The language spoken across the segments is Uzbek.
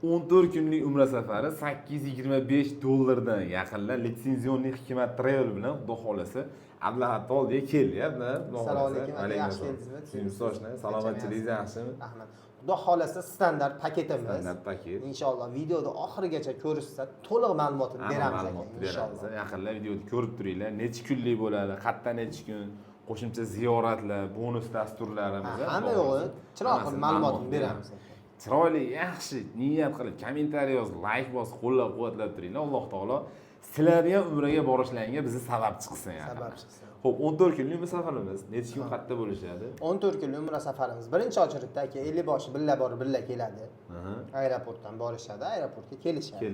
14 kunlik umra safari $825 dan yaqinlar litsenzionni Hikmat Travel bilan xudo xolasa Abdullahat Toldiga kelyapti. Assalomu alaykum. Yaxshi keldingizmi? Salomatchilingiz yaxshimi? Rahmat. Xudo xolasa standart paketimiz. Standart paket. Inshaalloh videoda oxirigacha ko'rishsa to'liq ma'lumotni beramiz inshaalloh. Yaqinlar videoni ko'rib turinglar. Necha kunlik bo'ladi, qayerdan necha kun, qo'shimcha ziyoratlar, bonus dasturlarimiz. Hamma yo'g'i chiroyli ma'lumotni beramiz. Chiroyli, yaxshi niyat qilib kommentariy yozib, like bosib, qo'llab-quvvatlab turinglar. Alloh taolo sizlarni ham umraga borishlaringga bizni sababchi qilsin Sabab chiqsin. Xo'p, 14 kunlik safarimiz necha kun qayerda bo'lishadi? 14 kunlik umra safarimiz. Birinchi ochirikda aka 50 boshi billa borib billa keladi. Aeroportdan borishadi, aeroportga kelishadi.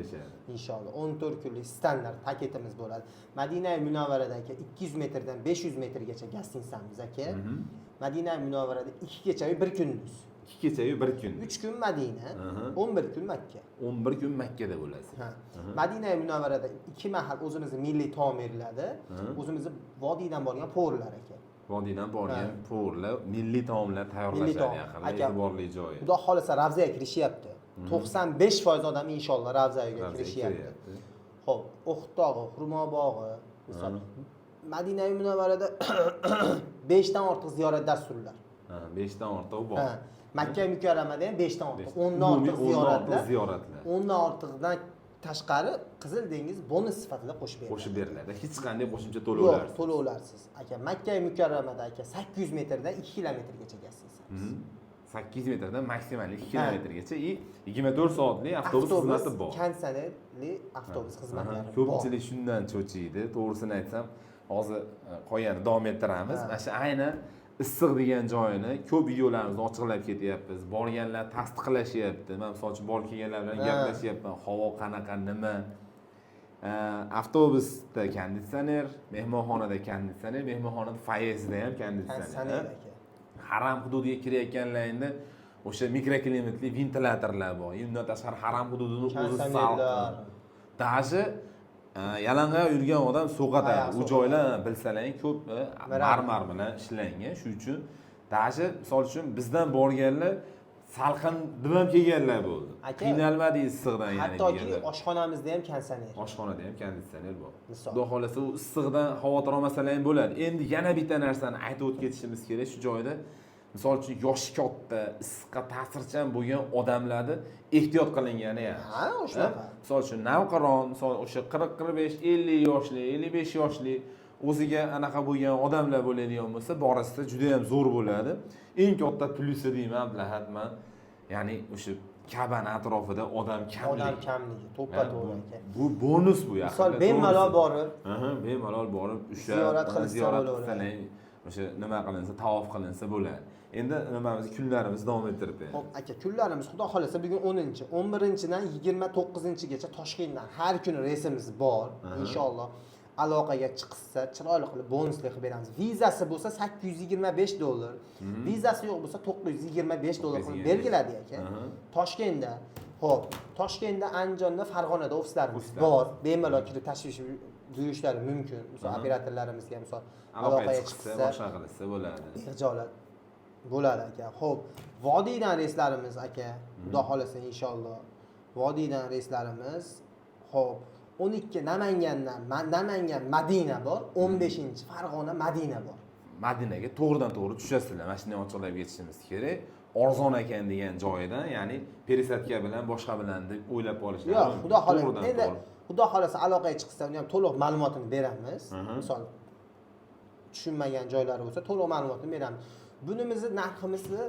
Inshaalloh 14 kunlik standart paketimiz bo'ladi. Madina-i Munavvarada aka 200 metrdan 500 metrgacha gastitsamiz aka. Madina-i Munavvarada 2 kecha 1 kunduz. 2 kecha 1 kun. 3 kun Madina, 11 kun Makka. 11 kun Makkada bo'lasiz. Madina-i Munavvarada 2 mahal o'zimizning milliy taom beriladi. O'zimizning vodiydan borgan po'rlar aka. Vodiydan borgan po'rlar, milliy taomlar tayyorlashadi yaqinda e'tiborli joyi. Xudo xolasa Ravzaga kirishyapti. 95% odam inshaalloh Ravzaga kirishyapti. Xo'p, O'xtog'i, Xurmobog'i, misol Madina-i Munavvarada 5 dan ortiq ziyorat dasturlar. 5 dan ortiq bor. Makka mukarramada ham 5 dan ortiq, 10 dan ortiq ziyoratlar. 10 dan ortiqdan tashqari Qizil dengiz bonus sifatida qo'shib beriladi. Hech qanday qo'shimcha to'lovlarsiz. Yo'q, to'lovlarsiz. Aka Makka mukarramada aka 800 metrdan 2 kilometrgacha gastitsamiz. 800 metrdan maksimal 2 kilometrgacha 24 soatlik avtobus xizmati bor. Kondisionerli avtobus xizmatlari bor. Ko'pchilik shundan cho'chiydi. To'g'risini aytsam, hozir qolganini davom ettiramiz. Mana shu ayni issiq degan joyini ko'p videolarimizda ochiqlab ketyapmiz. Borganlar tasdiqlashyapti. Men misol uchun borib kelganlar bilan gaplashyapman. Havo qanaqa, nima? Avtobusda konditsioner, mehmonxonada konditsioner, mehmonxonada foyesida ham konditsioner. Haram hududiga kirayotganlaringda o'sha mikroklimatli ventilatorlar bor. Undan tashqari haram hududini o'zi salqin. Даже yalang'oq yurgan odam so'qatadi. U joylar bilsalaring ko'p marmar bilan ishlangan. Shuning uchun даже misol uchun bizdan borganlar salqin deb ham kelganlar bo'ldi. Qiynalmadi issiqdan ya'ni. Hattoki oshxonamizda ham konditsioner. Oshxonada ham konditsioner bor. Xudo xolasa u issiqdan xavotir olmasalar ham bo'ladi. Endi yana bitta narsani aytib o'tib ketishimiz kerak shu joyda. Misol uchun yoshi katta, issiqqa ta'sirchan bo'lgan odamlarni ehtiyot qilingani ham. Ha, o'shunaqa. Misol uchun navqiron, misol o'sha 40-45, 50 yoshli, 55 yoshli o'ziga anaqa bo'lgan odamlar bo'ladigan bo'lsa, borasida juda ham zo'r bo'ladi. Eng katta plusi deyman Abdullahat man, ya'ni o'sha Kabani atrofida odam kamligi, to'ppa-to'g'ri aka. Bu bonus bu yaqinda. Misol bemalol borib, bemalol borib ziyorat qilsa bo'ladi. O'sha nima qilinsa, tavof qilinsa bo'ladi. Endi nimamiz kunlarimizni davom ettirib beramiz. Xo'p, aka, kunlarimiz xudo xolasa bugun 10-chi, 11-dan 29-gacha Toshkentdan har kuni reysimiz bor. Inshaalloh aloqaga chiqsa, chiroyli qilib bonusli qilib beramiz. Vizasi bo'lsa $825, vizasi yo'q bo'lsa $925 qilib belgiladi aka. Toshkentda, xo'p, Toshkentda, Andijonda, Farg'onada ofislarimiz bor. Bemalol kirib tashvish buyurishlari mumkin. Misol operatorlarimizga misol aloqaga chiqsa, boshqa qilsa bo'ladi. Ijolat bo'ladi aka. Xo'p, vodiydan reyslarimiz aka, xudo xolasa inshaalloh. Vodiydan reyslarimiz, xo'p, 12 Namangandan Namangan Madina bor, 15 Farg'ona Madina bor. Madinaga to'g'ridan-to'g'ri tushasizlar. Mana shunday ochiqlab ketishimiz kerak. Arzon ekan degan joyidan, ya'ni perisadka bilan boshqa bilan deb o'ylab olishlar. Yo'q, xudo xolasa. Endi xudo xolasa aloqaga chiqsa, uni ham to'liq ma'lumotini beramiz. Misol tushunmagan joylari bo'lsa, to'liq ma'lumotini beramiz. Bunimizni narximizni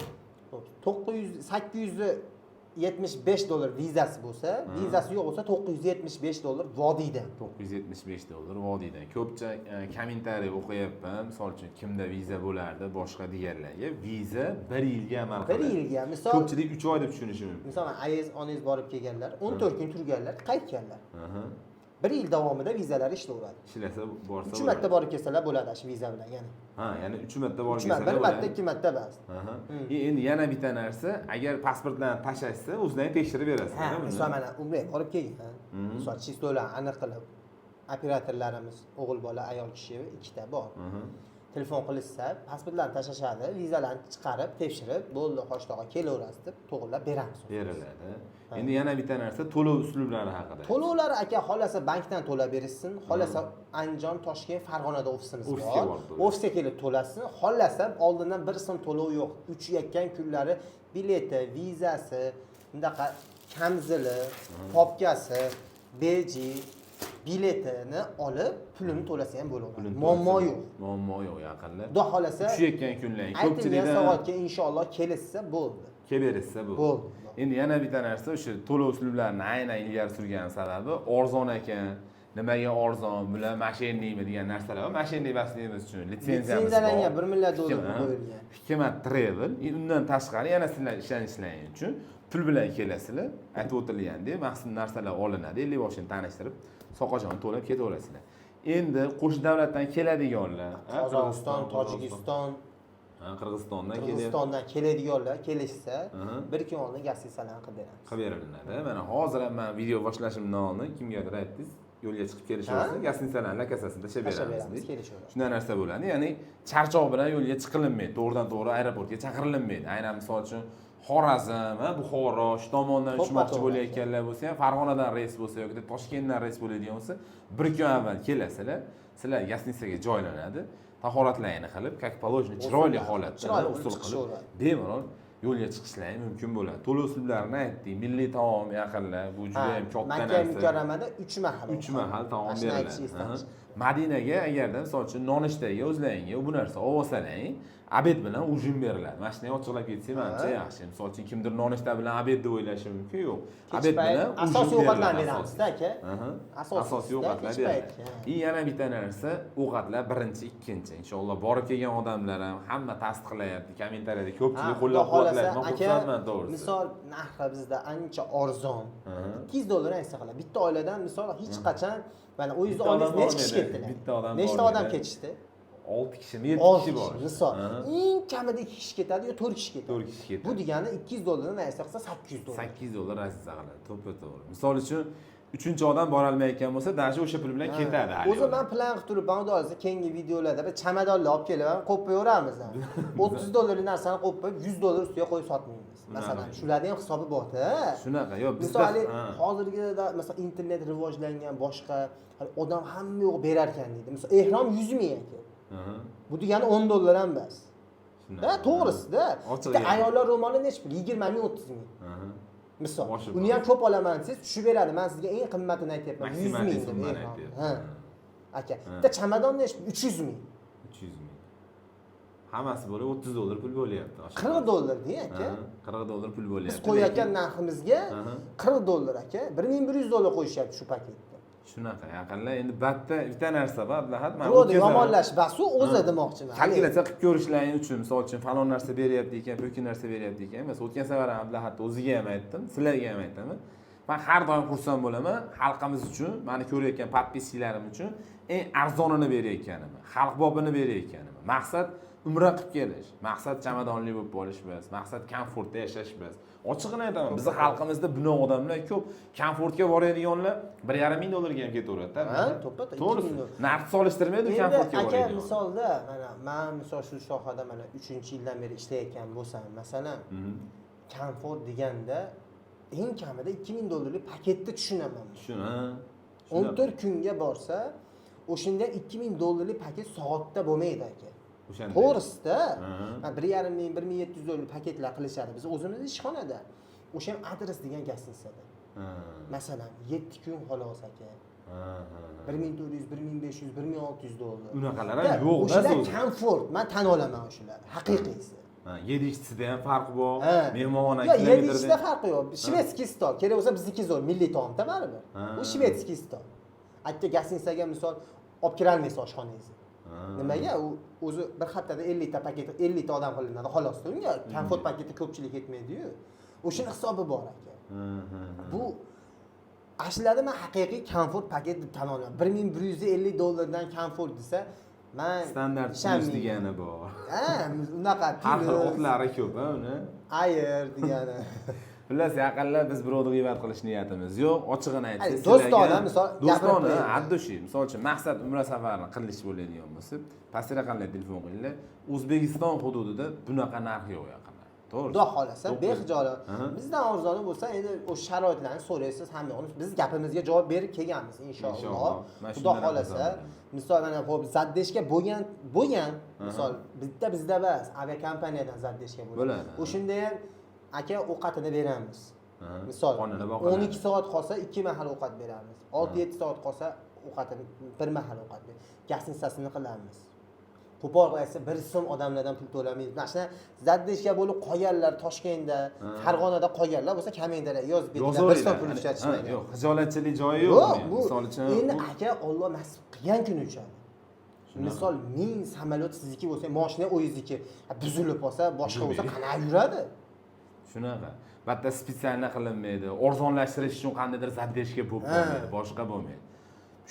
$875 vizasi bo'lsa, vizasi yo'q bo'lsa $975 vodiydan. $975 vodiydan. Ko'pcha kommentariy o'qiyapman. Misol uchun kimda viza bo'lardi, boshqa deganlarga viza 1 yilga amal qiladi. 1 yilga, misol ko'pchilik 3 oy deb tushunishi mumkin. Misol ayiz, onangiz borib kelganlar, 14 kun turganlar, qaytganlar. 1 yil davomida vizalar ishlayveradi. Ishlasa borsa. 3 marta borib kelsalar bo'ladi shu viza bilan yana. Ya'ni 3 marta borib kelsalar. 1 marta, 2 marta bas. Endi yana bitta narsa, agar pasportlarni tashashsa, o'zlaring tekshirib berasiz. Misol mana umra borib kelgan. Misol chistolar aniq qilib operatorlarimiz o'g'il bola, ayol kishi ikkita bor. telefon qilishsa pasportlarni tashlashadi, vizalarni chiqarib tekshirib bo'ldi qoshtoqqa kelaverasiz deb to'g'irlab beramiz. Beriladi. Endi yana bitta narsa to'lov uslublari haqida. To'lovlar aka xolasa bankdan to'lab berishsin, xolasa Andijon, Toshkent, Farg'onada ofisimiz bor. Ofisga kelib to'lasin, xolasa oldindan bir so'm to'lov yo'q. Uchayotgan kunlari bileti, vizasi, bundaqa kamzili, papkasi, beji, biletini olib, pulini to'lasa ham bo'laveradi. Muammo yo'q. Muammo yo'q yaqinlar. Xudo xolasa tushayotgan kunlar ko'pchilikda soatga inshaalloh kelishsa bo'ldi. Kelberishsa bo'ldi. Endi yana bitta narsa o'sha to'lov uslublarini aynan ilgari surgan sababi arzon ekan. Nimaga arzon? Bular mashinnikmi degan narsalar bor. Mashinnik basligimiz uchun litsenziyamiz bor. Litsenziyalangan 1 million dollar qo'yilgan. Hikmat Travel. Undan tashqari yana sizlar ishlanishlaring uchun pul bilan kelasizlar. Aytib o'tilgandek, maxsus narsalar olinadi. 50 boshini tanishtirib, soqajon to'lab ketaverasizlar. Endi qo'shni davlatdan keladiganlar, Qozog'iston, Tojikiston, Qirg'izistondan keladiganlar kelishsa, bir kun oldin gastisalarni qilib beramiz. Qilib beriladi. Mana hozir ham men video boshlashimdan oldin kimgadir aytdingiz, yo'lga chiqib kelishingizni, gastisalarni lakasasini tashlab beramiz. Shunday narsa bo'ladi. Ya'ni charchoq bilan yo'lga chiqilinmaydi. To'g'ridan-to'g'ri aeroportga chaqirilmaydi. Aynan misol uchun Xorazm, Buxoro, shu tomondan uchmoqchi bo'layotganlar bo'lsa ham, Farg'onadan reys bo'lsa yoki Toshkentdan reys bo'ladigan bo'lsa, bir kun avval kelasizlar, sizlar gastisaga joylanadi. Tahoratlarni qilib, как положено, chiroyli holatda usul qilib bemalol yo'lga chiqishlaring mumkin bo'ladi. To'lov usullarini aytdik. Milliy taom yaqinlar, bu juda ham katta narsa. Makka mukarramada 3 mahal. 3 mahal taom beriladi. Madinaga agarda misol uchun nonushtaga o'zlaringga bu narsa olsalaring, abed bilan ujin beriladi. Mana shuni ochiqlab ketsak, menimcha yaxshi. Misol uchun kimdir nonushta bilan abed deb o'ylashi mumkin, yo'q. Abed bilan asosiy ovqatlarni beramiz-da aka. Asosiy ovqatlar beradi. Yana bitta narsa, ovqatlar birinchi, ikkinchi. Inshaalloh borib kelgan odamlar ham hamma tasdiqlayapti. Kommentariyada ko'pchilik qo'llab-quvvatlayapti. Men xursandman to'g'risi. Misol narxi bizda ancha arzon. $200 aytsa qiladi. Bitta oiladan misol hech qachon mana o yuzda oilangiz necha kishi ketdilar? Bitta odam. Nechta odam ketishdi? 6 kishimi, 7 kishi bor. Misol, eng kamida 2 kishi ketadi yo 4 kishi ketadi. 4 kishi ketadi. Bu degani $200 dan aytsa qilsa $800. $800 aziza qiladi. To'ppa-to'g'ri. Misol uchun 3-chi odam bora olmayotgan bo'lsa, dashi o'sha pul bilan ketadi. O'zim men plan qilib turib, ba'zi keyingi videolarda bir chamadonlar olib kelib, qo'yib $30 narsani qo'yib $100 ustiga qo'yib sotmaymiz. Masalan, shularning ham hisobi bor-da. Shunaqa, yo'q, bizda hozirgida masalan internet rivojlangan, boshqa odam hamma yo'q berar ekan deydi. Masalan, ehrom 100 ming ekan. Bu degani $10 ham emas. Ha, to'g'risi-da. Bitta ayollar ro'moli necha pul? 20 ming, 30 ming. Misol, uni ham ko'p olaman desiz, tushib beradi. Men sizga eng qimmatini aytyapman, 100 ming deb. Ha. Aka, bitta chamadon necha pul? 300 ming. 300 ming. Hammasi bo'lib $30 pul bo'lyapti. $40 aka. $40 pul bo'lyapti. Biz qo'yayotgan narximizga $40 aka. $1100 qo'yishyapti shu paketda. Shunaqa yaqinlar. Endi bitta narsa bor, Abdullahat. Men yomonlash basu o'zi demoqchiman. Kalkulyatsiya qilib ko'rishlaring uchun, misol uchun falon narsa beryapti ekan, bu narsa beryapti ekan. Mas o'tgan safar ham Abdullahat o'ziga ham aytdim, sizlarga ham aytaman. Men har doim xursand bo'laman, xalqimiz uchun, meni ko'rayotgan podpiskilarim uchun eng arzonini berayotganim, xalq bobini berayotganim. Maqsad umra qilib kelish, maqsad chamadonli bo'lib qolish emas, maqsad komfortda yashash emas. Ochig'ini aytaman, bizning xalqimizda bunaqa odamlar ko'p. Komfortga boradiganlar $1,5 ga ham ketaveradi-da. Ha, to'ppa-to'g'ri. To'g'ri. Narx solishtirmaydi komfortga boradigan. Aka, misolda, men misol shu sohada mana 3-yildan beri ishlayotgan bo'lsam, masalan, komfort deganda eng kamida $2000 paketni tushunaman. 14 kunga borsa, o'shanda $2000 paket soatda bo'lmaydi aka. To'g'risida, $1,5 ming, $1,700 paketlar qilishadi. Biz o'zimiz ishxonada. O'sha ham adres degan gastinsada. Masalan, 7 kun xolos aka. 1400, 1500, $1,600. Unaqalar ham yo'q-da. O'shalar komfort, men tan olaman o'shalar. Haqiqiysi. 7-chisida ham farq bor. Mehmonxona kilometrda. 7-chida farqi yo'q. Shvedskiy stol. Kerak bo'lsa bizniki zo'r, milliy taom-da baribir. U shvedskiy stol. Aytga gastinsaga misol olib kirolmaysiz oshxonangizga. Nimaga? U o'zi bir haftada 50 ta paket, 50 ta odam qilinadi, xolos. Unga komfort paketi ko'pchilik yetmaydi-yu. O'shaning hisobi bor aka. Bu ashulada men haqiqiy komfort paket deb tan olaman. $1150 dan komfort desa, men standart plus degani bor. Ha, unaqa har xil otlari ko'p, uni. Ayer degani. Xullas, yaqinlar biz birovni g'iybat qilish niyatimiz yo'q. Ochig'ini aytsak, do'stona, misol, do'stona, addushi. Misol uchun maqsad umra safarini qilish bo'ladigan bo'lsa, pastga raqamli telefon qilinglar. O'zbekiston hududida bunaqa narx yo'q yaqinlar. To'g'ri. Xudo xolasa, bexijolot. Bizdan arzoni bo'lsa, endi o'sha sharoitlarni so'raysiz hammasini. Biz gapimizga javob berib kelganmiz, inshaalloh. Xudo xolasa, misol mana bu zaddeshga bo'lgan, misol bizda emas, aviakompaniyadan zaddeshga bo'ladi. O'shunda ham aka ovqatini beramiz. Misol 12 soat qolsa 2 mahal ovqat beramiz. 6-7 soat qolsa ovqatini bir mahal ovqat beramiz. Gastinsasini qilamiz. Qo'pol qo'ysa 1 so'm odamlardan pul to'lamaymiz. Mana shuna zaddeshga bo'lib qolganlar Toshkentda, Farg'onada qolganlar bo'lsa komendada yozib beringlar 1 so'm pul ishlatishmaydi. Yo'q, hijolatchilik joyi yo'q. Misol uchun endi aka Alloh nasib qilgan kun uchun. Misol 1000 samolyot sizniki bo'lsa, mashina o'zingizniki buzilib qolsa, boshqa bo'lsa qanaqa yuradi? Shunaqa. Bitta spetsialni qilinmaydi. Arzonlashtirish uchun qandaydir zaddeshga bo'lib qolmaydi, boshqa bo'lmaydi.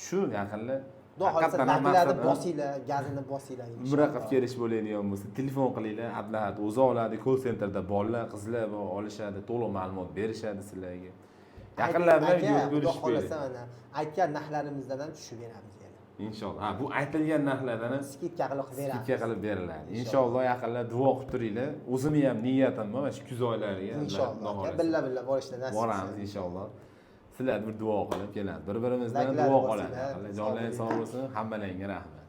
Shu yaqinlar Xudo xolasa naklarni bosinglar, gazini bosinglar. Umra qilib kelish bo'ladigan bo'lsa, telefon qilinglar, Abdullahat o'zi oladi, call centerda bolalar, qizlar olishadi, to'liq ma'lumot berishadi sizlarga. Yaqinlar bilan video ko'rishib qo'ying. Xudo xolasa mana aytgan narxlarimizdan ham tushib beramiz yana. Inshaalloh. Ha, bu aytilgan narxlardan ham skidka qilib beramiz. Skidka qilib beriladi. Inshaalloh yaqinlar duo qilib turinglar. O'zimni ham niyatim bor, mana shu kuz oylariga. Inshaalloh. Billa borishda nasib. Boramiz inshaalloh. Sizlar bir duo qilib keladi. Bir-birimizdan duo qiladi. Jonlaringiz sog' bo'lsin. Hammalaringga rahmat.